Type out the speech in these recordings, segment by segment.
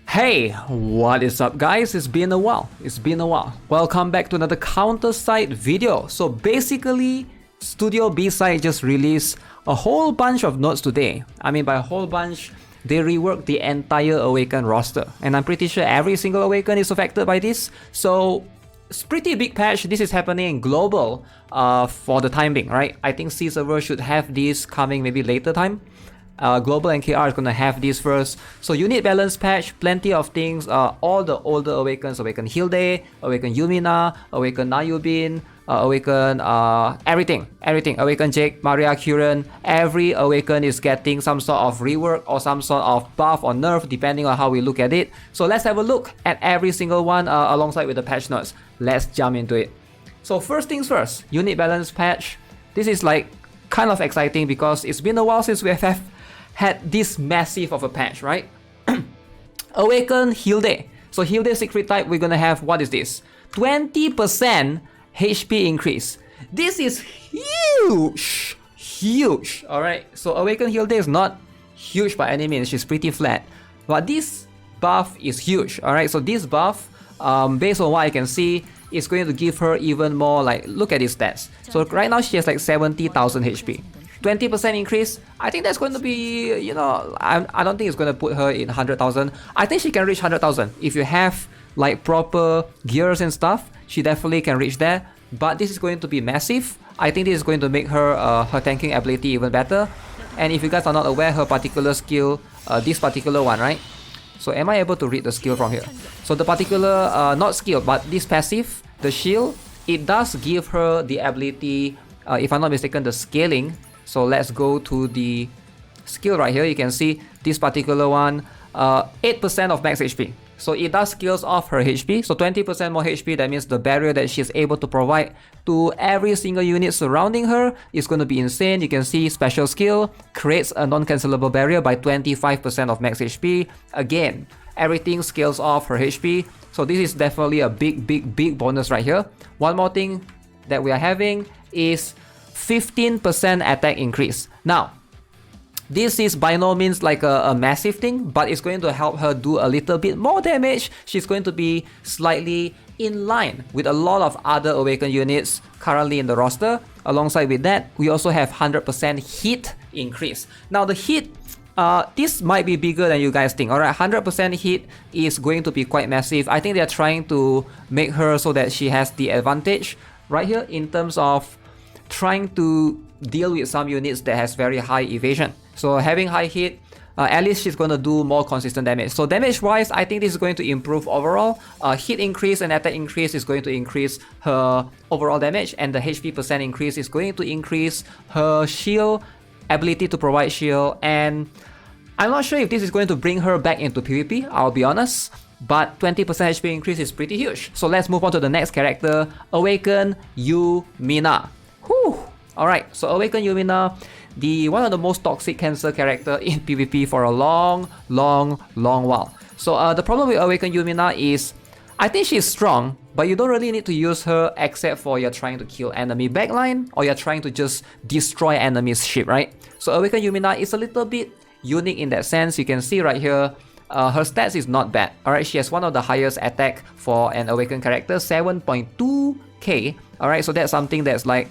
Hey, what is up guys? It's been a while. Welcome back to another CounterSide video. So basically, Studio B-Side just released a whole bunch of notes today. I mean by a whole bunch, they reworked the entire Awaken roster. And I'm pretty sure every single Awaken is affected by this. So it's pretty big patch. This is happening global for the time being, right? I think C server should have this coming maybe later time. Global and KR is gonna have this first. So unit balance patch, plenty of things. All the older Awakens, Awaken Hilde, Awaken Yumina, Awaken Yubin, Awaken everything. Awaken Jake, Maria, Curian. Every Awaken is getting some sort of rework or some sort of buff or nerf depending on how we look at it. So let's have a look at every single one alongside with the patch notes. Let's jump into it. So first things first, unit balance patch. This is like kind of exciting because it's been a while since we have had this massive of a patch, right? Awaken Hilde. So Hilde secret type, we're gonna have, what is this? 20% HP increase. This is huge! Huge! Alright, so Awaken Hilde is not huge by any means, she's pretty flat. But this buff is huge, alright? So this buff, based on what I can see, is going to give her even more, like, look at these stats. So right now she has like 70,000 HP. 20% increase, I think that's going to be, you know, I don't think it's going to put her in 100,000. I think she can reach 100,000. If you have like proper gears and stuff, she definitely can reach there. But this is going to be massive. I think this is going to make her her tanking ability even better. And if you guys are not aware, her particular skill, this particular one, right? So am I able to read the skill from here? So the particular, not skill, but this passive, the shield, it does give her the ability, if I'm not mistaken, the scaling. So let's go to the skill right here. You can see this particular one, 8% of max HP. So it does scales off her HP. So 20% more HP, that means the barrier that she's able to provide to every single unit surrounding her is going to be insane. You can see special skill creates a non-cancelable barrier by 25% of max HP. Again, everything scales off her HP. So this is definitely a big bonus right here. One more thing that we are having is 15% attack increase. Now, this is by no means like a massive thing, but it's going to help her do a little bit more damage. She's going to be slightly in line with a lot of other Awaken units currently in the roster. Alongside with that, we also have 100% hit increase. Now the hit, this might be bigger than you guys think. Alright, 100% hit is going to be quite massive. I think they're trying to make her so that she has the advantage right here in terms of trying to deal with some units that has very high evasion. So having high hit, at least she's going to do more consistent damage. So damage wise, I think this is going to improve overall. Hit increase and attack increase is going to increase her overall damage, and the HP percent increase is going to increase her shield, ability to provide shield. And I'm not sure if this is going to bring her back into PvP, I'll be honest. But 20% HP increase is pretty huge. So let's move on to the next character, Awaken Yumina. Whew. Alright, so Awaken Yumina, the one of the most toxic cancer character in PvP for a long while. So the problem with Awaken Yumina is, I think she's strong, but you don't really need to use her except for you're trying to kill enemy backline or you're trying to just destroy enemy's ship, right? So Awaken Yumina is a little bit unique in that sense. You can see right here, her stats is not bad. Alright, she has one of the highest attack for an Awaken character, 7.2k. Alright, so that's something that's like,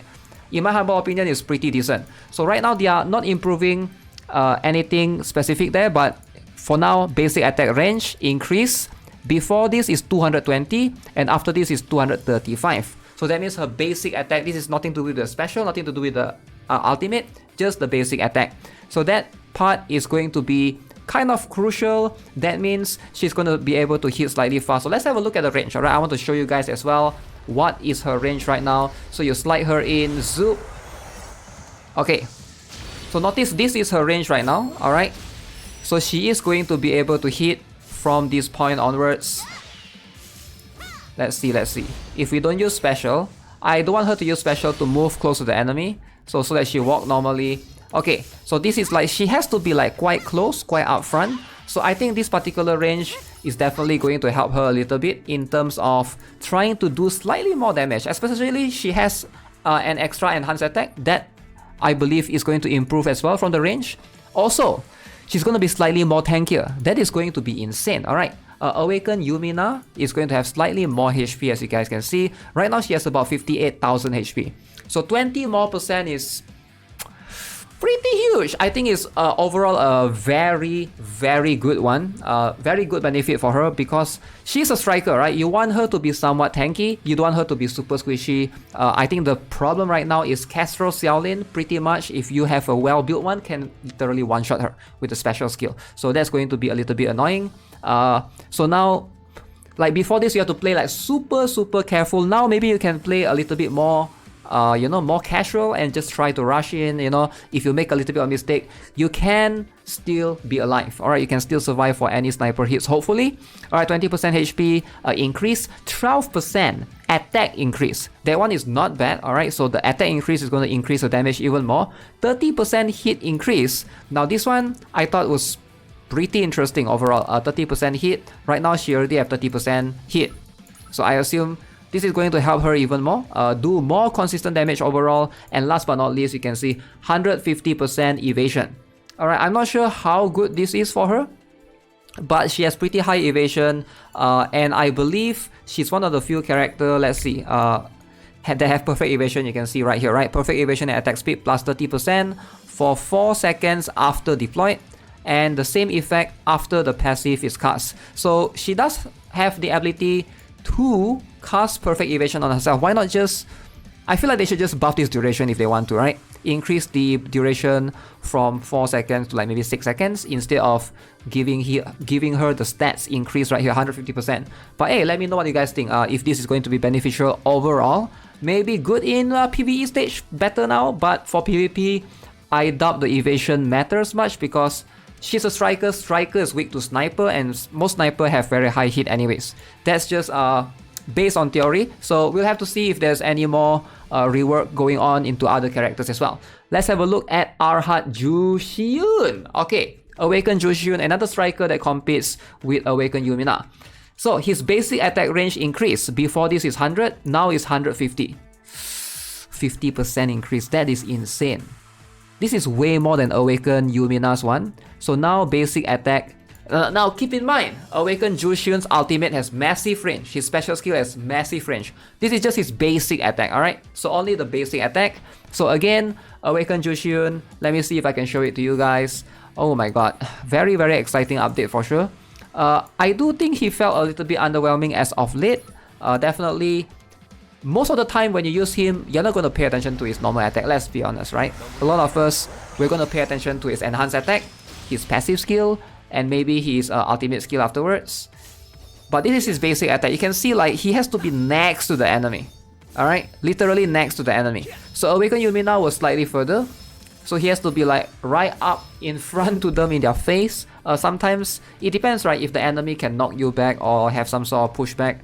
in my humble opinion, is pretty decent. So right now they are not improving anything specific there, but for now, basic attack range increase. Before this is 220 and after this is 235. So that means her basic attack, this is nothing to do with the special, nothing to do with the ultimate, just the basic attack. So that part is going to be kind of crucial. That means she's going to be able to hit slightly fast. So let's have a look at the range. Alright, I want to show you guys as well what is her range right now. So you slide her in, zoop. Okay, so notice this is her range right now. Alright, so she is going to be able to hit from this point onwards. Let's see. If we don't use special, I don't want her to use special to move close to the enemy, so that she walk normally. Okay, so this is like, she has to be like quite close, quite up front. So I think this particular range is definitely going to help her a little bit in terms of trying to do slightly more damage. Especially she has an extra enhanced attack that I believe is going to improve as well from the range. Also, she's going to be slightly more tankier. That is going to be insane, alright? Awakened Yumina is going to have slightly more HP, as you guys can see. Right now she has about 58,000 HP. So 20 more percent is pretty huge. I think it's overall a very good one. Very good benefit for her because she's a striker, right? You want her to be somewhat tanky. You don't want her to be super squishy. I think the problem right now is Castro Xiaolin, pretty much, if you have a well-built one, can literally one-shot her with a special skill. So that's going to be a little bit annoying. So now, like before this, you have to play like super careful. Now maybe you can play a little bit more more casual and just try to rush in. If you make a little bit of mistake, you can still be alive. Alright, you can still survive for any sniper hits, hopefully. Alright, 20% HP increase, 12% attack increase. That one is not bad. Alright, so the attack increase is going to increase the damage even more. 30% hit increase. Now this one I thought was pretty interesting overall. 30% hit. Right now she already have 30% hit. So I assume this is going to help her even more, do more consistent damage overall, and last but not least, you can see 150% evasion. Alright, I'm not sure how good this is for her, but she has pretty high evasion, and I believe she's one of the few characters, let's see, that have perfect evasion. You can see right here, right? Perfect evasion and attack speed plus 30% for 4 seconds after deployed, and the same effect after the passive is cast. So she does have the ability to cast perfect evasion on herself. Why not just, I feel like they should just buff this duration if they want to, right? Increase the duration from 4 seconds to like maybe 6 seconds instead of giving her the stats increase right here, 150%. But hey, let me know what you guys think, if this is going to be beneficial overall. Maybe good in PvE stage, better now, but for PvP, I doubt the evasion matters much because she's a striker. Striker is weak to sniper, and most sniper have very high hit anyways. That's just based on theory. So we'll have to see if there's any more rework going on into other characters as well. Let's have a look at Arhat Joo Shiyoon. Okay, Awakened Joo Shiyoon, another striker that competes with Awakened Yumina. So his basic attack range increased. Before this is 100, now is 150. 50% increase. That is insane. This is way more than Awakened Yumina's one. So now basic attack. Now keep in mind, Awakened Joo Shiyoon's ultimate has massive range. His special skill has massive range. This is just his basic attack, alright? So only the basic attack. So again, Awakened Joo Shiyoon, let me see if I can show it to you guys. Oh my god, very exciting update for sure. I do think he felt a little bit underwhelming as of late. Definitely, most of the time when you use him, you're not going to pay attention to his normal attack, let's be honest, right? A lot of us, we're going to pay attention to his enhanced attack, his passive skill, and maybe his ultimate skill afterwards. But this is his basic attack. You can see like he has to be next to the enemy. Alright? Literally next to the enemy. So Awakened Yumina was slightly further. So he has to be like right up in front to them in their face. Sometimes it depends, right? If the enemy can knock you back or have some sort of pushback,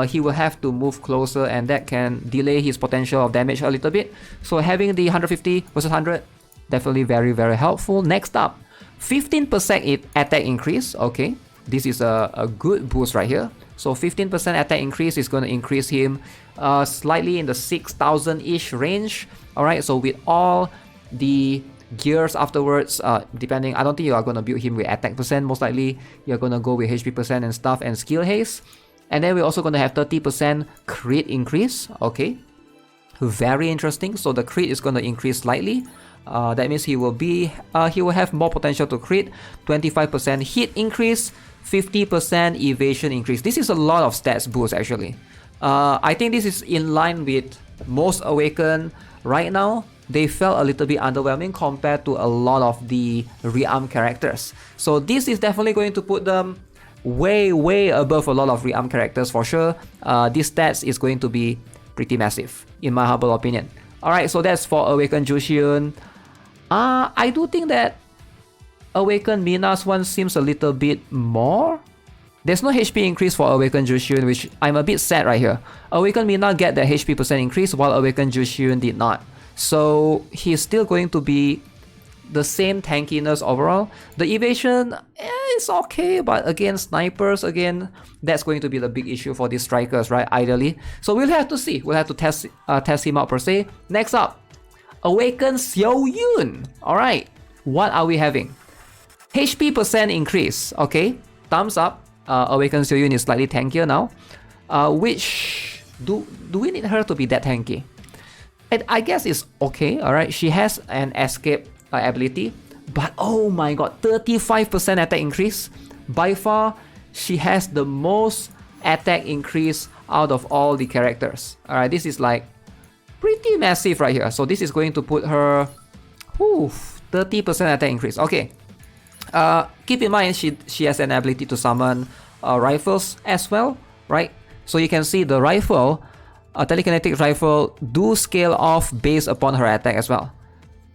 he will have to move closer, and that can delay his potential of damage a little bit. So having the 150 versus 100, definitely very helpful. Next up, 15% attack increase. Okay, this is a good boost right here. So 15% attack increase is going to increase him slightly in the 6,000-ish range. Alright, so with all the gears afterwards, depending, I don't think you are going to build him with attack percent. Most likely you're going to go with HP percent and stuff and skill haste. And then we're also going to have 30% crit increase. Okay, very interesting. So the crit is going to increase slightly. That means he will have more potential to crit. 25% hit increase, 50% evasion increase. This is a lot of stats boost actually. I think this is in line with most Awakened right now. They felt a little bit underwhelming compared to a lot of the rearm characters. So this is definitely going to put them way above a lot of rearm characters for sure. This stats is going to be pretty massive in my humble opinion. Alright, so that's for Awakened Joo Shiyoon. I do think that Awakened Mina's one seems a little bit more. There's no HP increase for Awakened Joo Shiyoon, which I'm a bit sad right here. Awakened Mina get the HP percent increase while Awakened Joo Shiyoon did not. So he's still going to be the same tankiness overall. The evasion is okay, but again, snipers, again, that's going to be the big issue for these strikers, right? Ideally. So we'll have to see. We'll have to test him out per se. Next up, Awakened Joohyun. Alright, what are we having? HP percent increase. Okay, thumbs up. Awakened Joohyun is slightly tankier now. Which do we need her to be that tanky? And I guess it's okay. All right, she has an escape ability, but oh my god, 35% attack increase. By far, she has the most attack increase out of all the characters. All right, this is like pretty massive right here. So this is going to put her 30% attack increase. Okay. Keep in mind she has an ability to summon rifles as well, right? So you can see the rifle, telekinetic rifle, do scale off based upon her attack as well,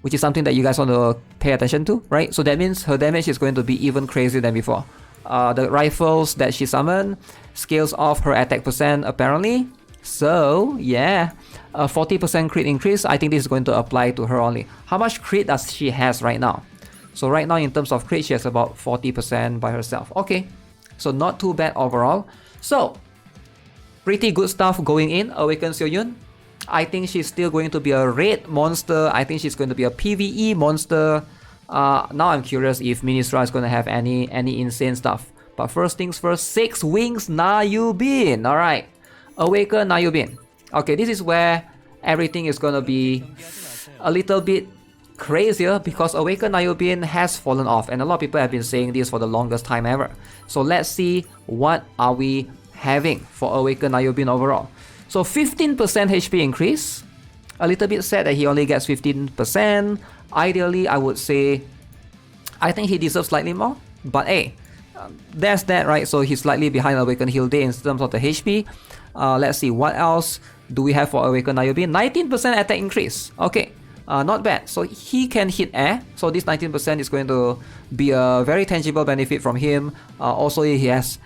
which is something that you guys want to pay attention to, right? So that means her damage is going to be even crazier than before. The rifles that she summoned scales off her attack percent apparently. So yeah, a 40% crit increase. I think this is going to apply to her only. How much crit does she has right now? So right now in terms of crit, she has about 40% by herself. Okay, so not too bad overall. So pretty good stuff going in. Awakened Joohyun. I think she's still going to be a raid monster. I think she's going to be a PvE monster. Now I'm curious if Ministra is going to have any insane stuff. But first things first, 6 wings na Yubin. Alright, Awaken na Yubin. Okay, this is where everything is going to be a little bit crazier because Awaken na Yubin has fallen off, and a lot of people have been saying this for the longest time ever. So let's see what are we having for Awaken na Yubin overall. So 15% HP increase. A little bit sad that he only gets 15%. Ideally, I would say I think he deserves slightly more, but hey, that's that, right? So he's slightly behind Awaken Hilde in terms of the HP. Let's see what else do we have for Awaken na Yubin. 19% attack increase. Okay, not bad. So he can hit air. So this 19% is going to be a very tangible benefit from him. Also, he has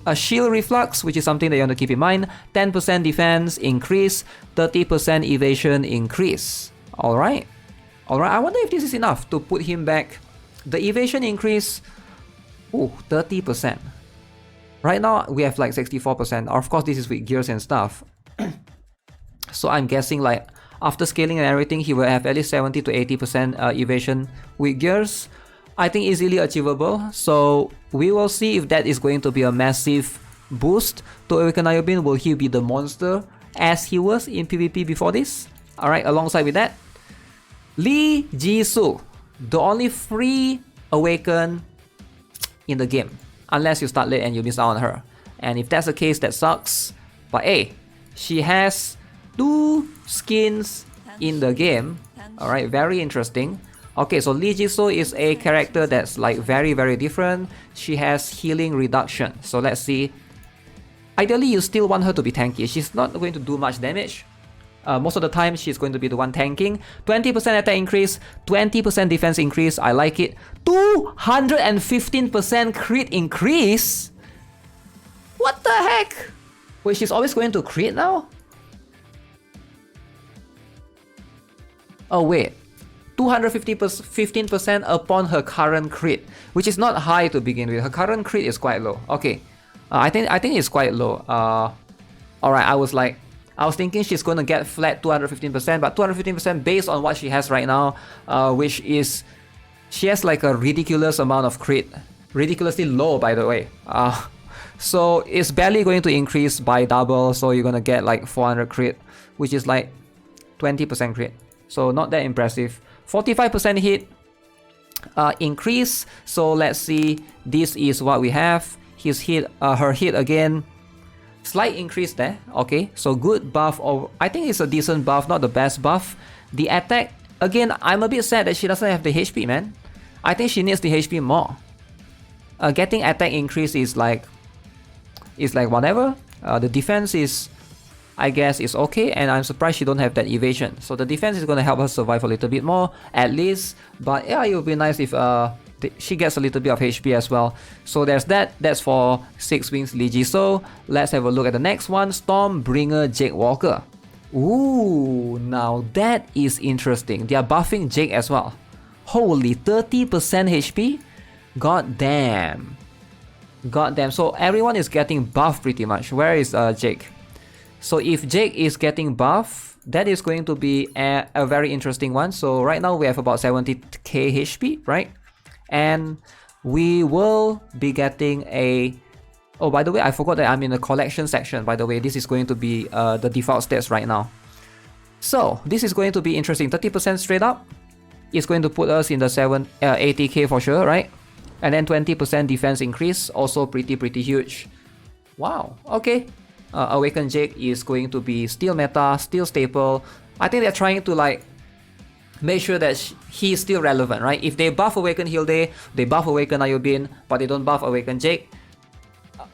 a shield reflux, which is something that you want to keep in mind. 10% defense increase, 30% evasion increase. Alright. Alright, I wonder if this is enough to put him back. The evasion increase, 30%. Right now, we have like 64%. Of course, this is with gears and stuff. So I'm guessing like after scaling and everything, he will have at least 70 to 80% evasion with gears. I think easily achievable. So we will see if that is going to be a massive boost to Awaken na Yubin. Will he be the monster as he was in PvP before this? Alright, alongside with that, Jisoo, the only free Awaken in the game, unless you start late and you miss out on her. And if that's the case, that sucks. But hey, she has 2 skins in the game. Alright, very interesting. Okay, so Jisoo is a character that's like very different. She has healing reduction. So let's see. Ideally, you still want her to be tanky. She's not going to do much damage. Most of the time, she's going to be the one tanking. 20% attack increase, 20% defense increase. I like it. 215% crit increase? What the heck? Wait, she's always going to crit now? Oh wait. 215% upon her current crit, which is not high to begin with. Her current crit is quite low. Okay, I think it's quite low. Alright, I was thinking she's gonna get flat 215%, but 215% based on what she has right now, which is she has like a ridiculous amount of crit, ridiculously low by the way. So it's barely going to increase by double. So you're gonna get like 400 crit, which is like 20% crit. So not that impressive. 45% hit increase. So let's see. This is what we have. His hit, her hit again. Slight increase there. Okay, so good buff. I think it's a decent buff, not the best buff. The attack again. I'm a bit sad that she doesn't have the HP, man. I think she needs the HP more. Getting attack increase is like whatever. The defense is, I guess, is okay, and I'm surprised she don't have that evasion. So the defense is gonna help her survive a little bit more, at least. But yeah, it would be nice if she gets a little bit of HP as well. So there's that. That's for 6 wings Jisoo. Let's have a look at the next one. Stormbringer Jake Walker. Ooh, now that is interesting. They are buffing Jake as well. Holy, 30% HP? God damn. God damn. So everyone is getting buffed pretty much. Where is Jake? So if Jake is getting buff, that is going to be a very interesting one. So right now we have about 70k HP, right? And we will be getting a Oh, by the way, I forgot that I'm in the collection section. By the way, this is going to be the default stats right now. So this is going to be interesting. 30% straight up is going to put us in the 80k for sure, right? And then 20% defense increase, also pretty huge. Wow, okay. Awaken Jake is going to be still meta, still staple. I think they're trying to like make sure that he's still relevant, right? If they buff Awaken Hilde, they buff Awaken Yubin, but they don't buff Awaken Jake,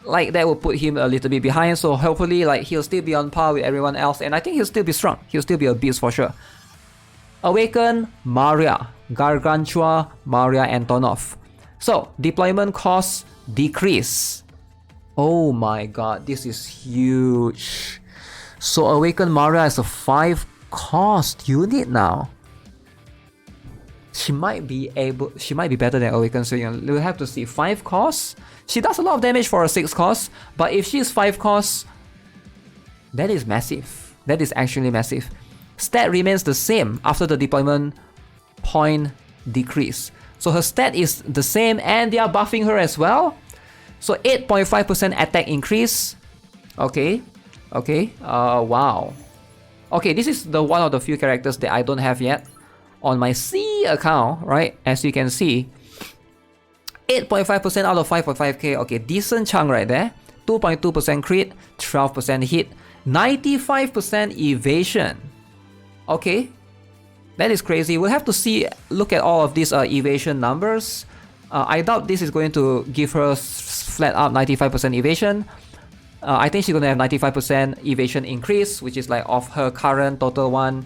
like that will put him a little bit behind. So hopefully like he'll still be on par with everyone else, and I think he'll still be strong. He'll still be a beast for sure. Awaken Maria, Gargantua, Maria, Antonov. So deployment costs decrease. Oh my god, this is huge. So Awaken Maria is a 5 cost unit now. She might be better than Awaken Curian. We'll have to see. 5 costs? She does a lot of damage for a 6 cost, but if she's 5 costs, that is massive. That is actually massive. Stat remains the same after the deployment point decrease. So her stat is the same and they are buffing her as well. So 8.5% attack increase. Okay. Wow. Okay, this is the one of the few characters that I don't have yet on my C account, right? As you can see, 8.5% out of 5.5k. Okay, decent chunk right there. 2.2% crit, 12% hit, 95% evasion. Okay, that is crazy. We'll have to look at all of these evasion numbers. I doubt this is going to give her flat up 95% evasion. I think she's going to have 95% evasion increase, which is like of her current total one,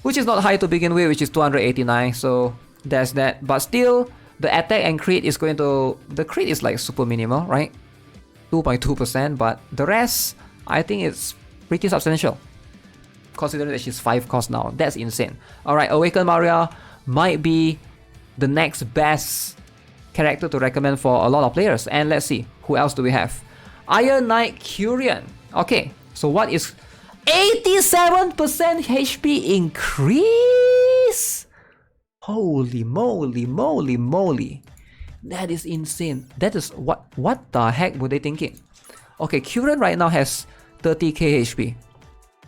which is not high to begin with, which is 289. So there's that. But still, the attack and crit is going to... The crit is like super minimal, right? 2.2%, but the rest, I think it's pretty substantial, considering that she's 5 cost now. That's insane. Alright, Awaken Maria might be the next best character to recommend for a lot of players. And let's see, who else do we have? Iron Knight Curian. Okay, so what is 87% HP increase? Holy moly. That is insane. That is what the heck were they thinking? Okay, Curian right now has 30k HP.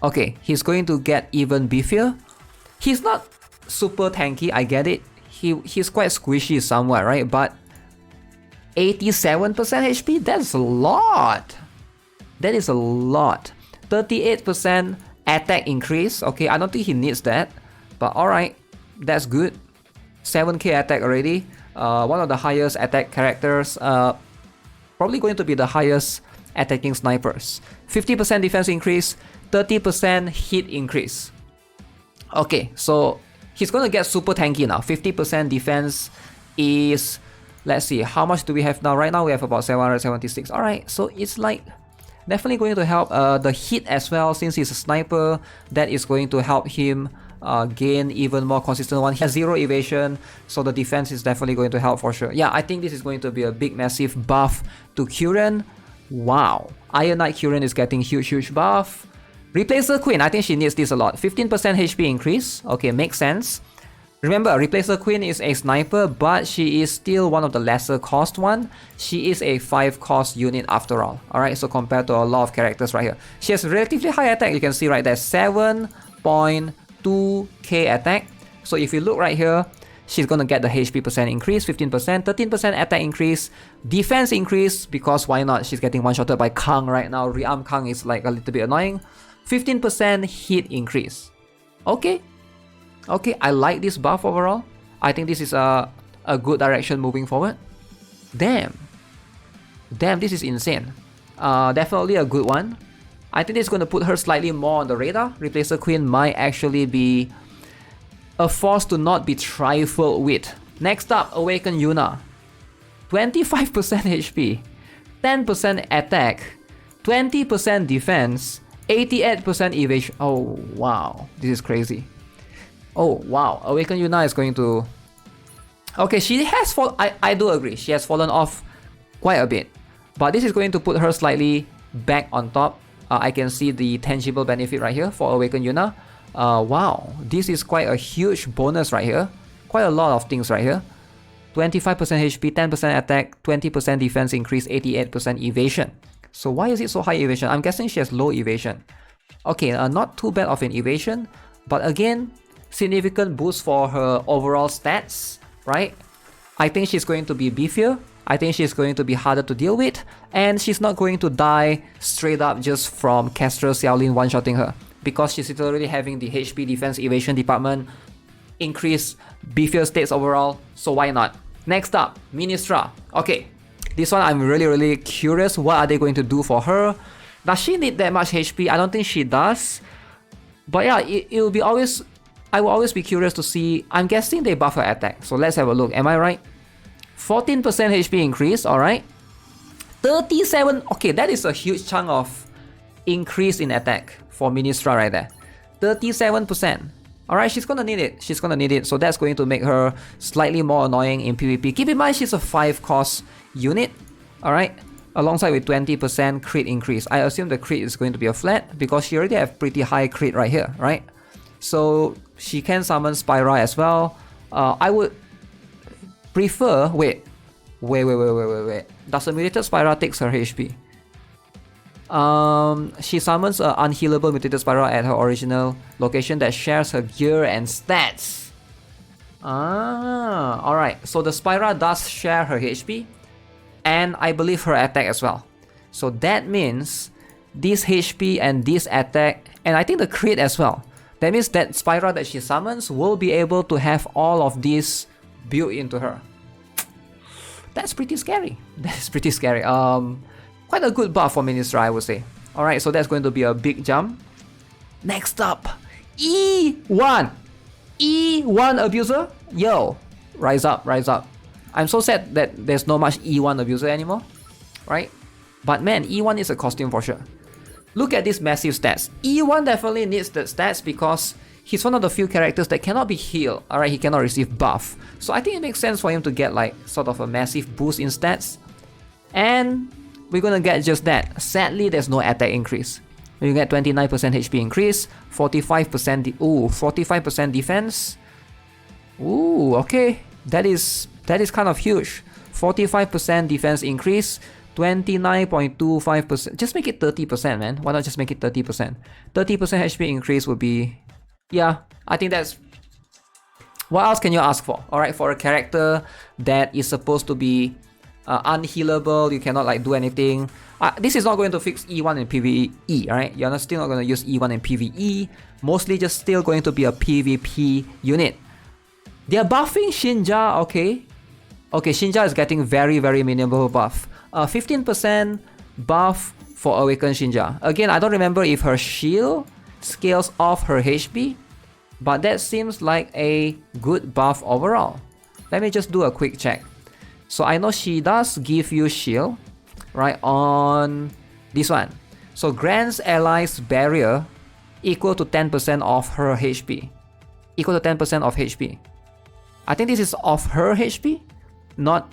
Okay, he's going to get even beefier. He's not super tanky, I get it. He's quite squishy somewhat, right? But 87% HP? That's a lot. That is a lot. 38% attack increase. Okay, I don't think he needs that. But alright, that's good. 7k attack already. One of the highest attack characters. Probably going to be the highest attacking snipers. 50% defense increase. 30% hit increase. Okay, so he's going to get super tanky now. 50% defense is... Let's see, how much do we have now? Right now we have about 776. Alright, so it's like definitely going to help the hit as well. Since he's a sniper, that is going to help him gain even more consistent one. He has 0 evasion, so the defense is definitely going to help for sure. Yeah, I think this is going to be a big massive buff to Curian. Wow, Iron Knight Curian is getting huge buff. Replacer Queen, I think she needs this a lot. 15% HP increase. Okay, makes sense. Remember, Replacer Queen is a sniper, but she is still one of the lesser cost one. She is a 5 cost unit after all. Alright, so compared to a lot of characters right here. She has relatively high attack, you can see right there, 7.2k attack. So if you look right here, she's gonna get the HP percent increase, 15%, 13% attack increase, defense increase, because why not? She's getting one-shotted by Kang right now. Rearm Kang is like a little bit annoying. 15% hit increase. Okay, I like this buff overall. I think this is a good direction moving forward. Damn, this is insane. Definitely a good one. I think it's going to put her slightly more on the radar. Replacer Queen might actually be a force to not be trifled with. Next up, Awaken Yuna. 25% HP, 10% attack, 20% defense, 88% evasion. Oh wow, this is crazy. Oh wow, Awaken Yuna is going to... Okay, she has fallen... I do agree, she has fallen off quite a bit. But this is going to put her slightly back on top. I can see the tangible benefit right here for Awaken Yuna. Wow, this is quite a huge bonus right here. Quite a lot of things right here. 25% HP, 10% attack, 20% defense increase, 88% evasion. So why is it so high evasion? I'm guessing she has low evasion. Okay, not too bad of an evasion, but again, significant boost for her overall stats, right? I think she's going to be beefier. I think she's going to be harder to deal with, and she's not going to die straight up just from Kestrel Xiaolin one-shotting her, because she's literally having the HP defense evasion department increase, beefier states overall, so why not? Next up, Ministra. Okay, this one I'm really curious, what are they going to do for her? Does she need that much HP? I don't think she does. But yeah, it will be always, I will always be curious to see. I'm guessing they buff her attack, so let's have a look. Am I right? 14% HP increase, alright. 37, okay, that is a huge chunk of increase in attack for Ministra right there. 37%. Alright, she's gonna need it. She's gonna need it, so that's going to make her slightly more annoying in PvP. Keep in mind, she's a 5-cost unit, alright, alongside with 20% crit increase. I assume the crit is going to be a flat because she already have pretty high crit right here, right? So she can summon Spyra as well. I would prefer, wait. Does a mutated Spyra takes her HP? She summons an unhealable mutated Spyra at her original location that shares her gear and stats. Alright, so the Spyra does share her HP, and I believe her attack as well. So that means this HP and this attack, and I think the crit as well. That means that Spyra that she summons will be able to have all of this built into her. That's pretty scary. That's pretty scary. Quite a good buff for Ministra, I would say. Alright, so that's going to be a big jump. Next up, E1. E1 abuser? Yo, rise up, rise up. I'm so sad that there's not much E1 abuser anymore, right? But man, E1 is a costume for sure. Look at these massive stats. E1 definitely needs the stats because he's one of the few characters that cannot be healed. Alright, he cannot receive buff. So I think it makes sense for him to get like sort of a massive boost in stats. And we're gonna get just that. Sadly, there's no attack increase. You get 29% HP increase, 45% 45% defense. Ooh, okay. That is kind of huge. 45% defense increase, 29.25%. Just make it 30%, man. Why not just make it 30%? 30% HP increase would be, yeah, I think that's, what else can you ask for? Alright, for a character that is supposed to be unhealable, you cannot like do anything. This is not going to fix E1 in PvE, right? You're still not going to use E1 in PvE. Mostly just still going to be a PvP unit. They're buffing Shin Jia, okay. Okay, Shin Jia is getting very minimal buff. 15% buff for Awakened Shin Jia. Again, I don't remember if her shield scales off her HP, but that seems like a good buff overall. Let me just do a quick check. So I know she does give you shield, right, on this one. So grants allies barrier equal to 10% of her HP. Equal to 10% of HP. I think this is of her HP, not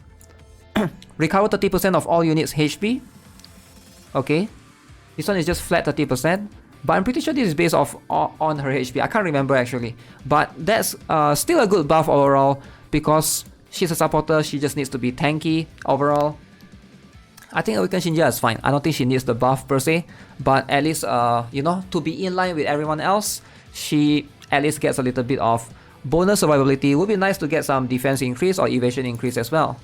recover 30% of all units HP. Okay, this one is just flat 30%, but I'm pretty sure this is based off on her HP. I can't remember actually, but that's still a good buff overall because she's a supporter. She just needs to be tanky overall. I think Awakened Shin Jia is fine. I don't think she needs the buff per se, but at least you know, to be in line with everyone else, she at least gets a little bit of bonus survivability. It would be nice to get some defense increase or evasion increase as well.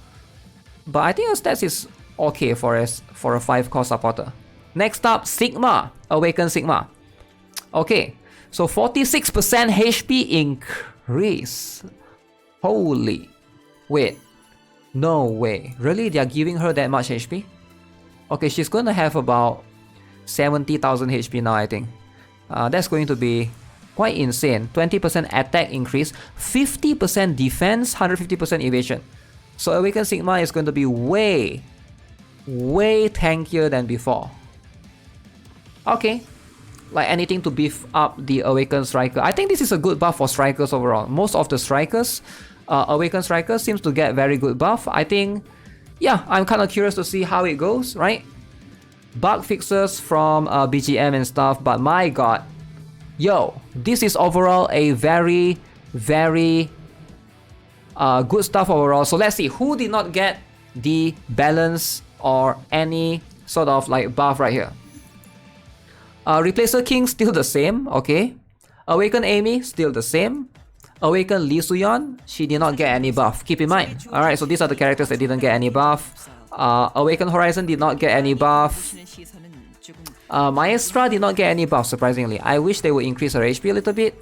But I think her stats is okay for a 5-cost supporter. Next up, Sigma. Awakened Sigma. Okay, so 46% HP increase. Holy. Wait. No way. Really? They are giving her that much HP? Okay, she's going to have about 70,000 HP now, I think. That's going to be quite insane. 20% attack increase, 50% defense, 150% evasion. So Awakened Sigma is going to be way tankier than before. Okay, like anything to beef up the Awakened Striker. I think this is a good buff for strikers overall. Most of the strikers, Awakened Striker seems to get very good buff. I think, yeah, I'm kind of curious to see how it goes, right? Bug fixes from BGM and stuff, but my god, yo, this is overall a very Good stuff overall. So let's see who did not get the balance or any sort of like buff right here. Replacer King still the same, okay. Awaken Amy still the same. Awaken Lee Soo-yeon, she did not get any buff. Keep in mind. Alright, so these are the characters that didn't get any buff. Awaken Horizon did not get any buff. Ministra did not get any buff, surprisingly. I wish they would increase her HP a little bit.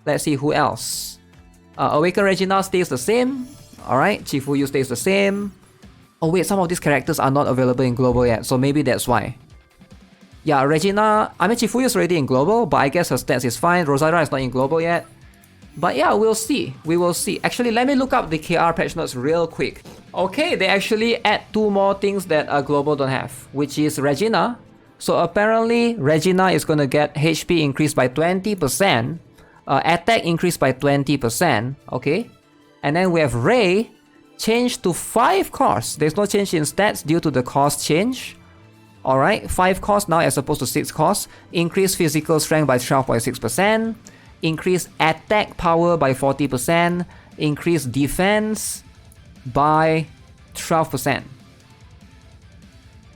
Let's see who else. Awaken Regina stays the same. Alright, Chifuyu stays the same. Oh wait, some of these characters are not available in global yet, so maybe that's why. Yeah, Regina, I mean Chifuyu is already in global, but I guess her stats is fine. Rosaira is not in global yet. But yeah, we'll see. We will see. Actually, let me look up the KR patch notes real quick. Okay, they actually add 2 more things that global don't have, which is Regina. So apparently, Regina is gonna get HP increased by 20%, attack increased by 20%, okay? And then we have Ray, changed to 5 cores. There's no change in stats due to the cost change. Alright, 5 cores now as opposed to 6 cores. Increase physical strength by 12.6%. Increase attack power by 40%. Increase defense by 12%.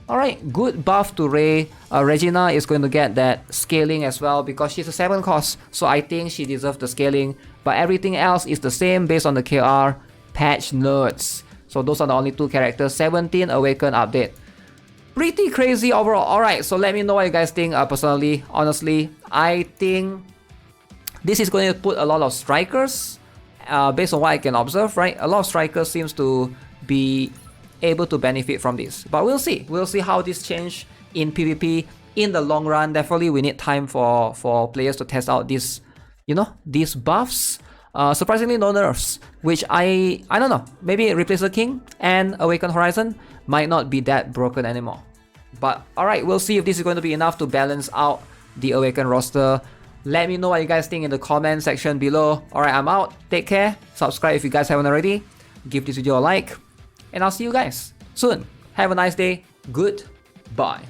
Alright, good buff to Ray. Regina is going to get that scaling as well because she's a 7 cost. So I think she deserves the scaling. But everything else is the same based on the KR patch notes. So those are the only 2 characters. 17 Awaken update. Pretty crazy overall. Alright, so let me know what you guys think. Personally, honestly, I think this is going to put a lot of strikers. Based on what I can observe, right? A lot of strikers seems to be able to benefit from this. But we'll see. We'll see how this change in PvP in the long run. Definitely we need time for players to test out these, you know, these buffs. Surprisingly no nerfs, which I don't know. Maybe Replacer King and Awaken Horizon might not be that broken anymore. But alright, we'll see if this is going to be enough to balance out the Awaken roster. Let me know what you guys think in the comment section below. Alright, I'm out. Take care. Subscribe if you guys haven't already. Give this video a like. And I'll see you guys soon. Have a nice day. Goodbye.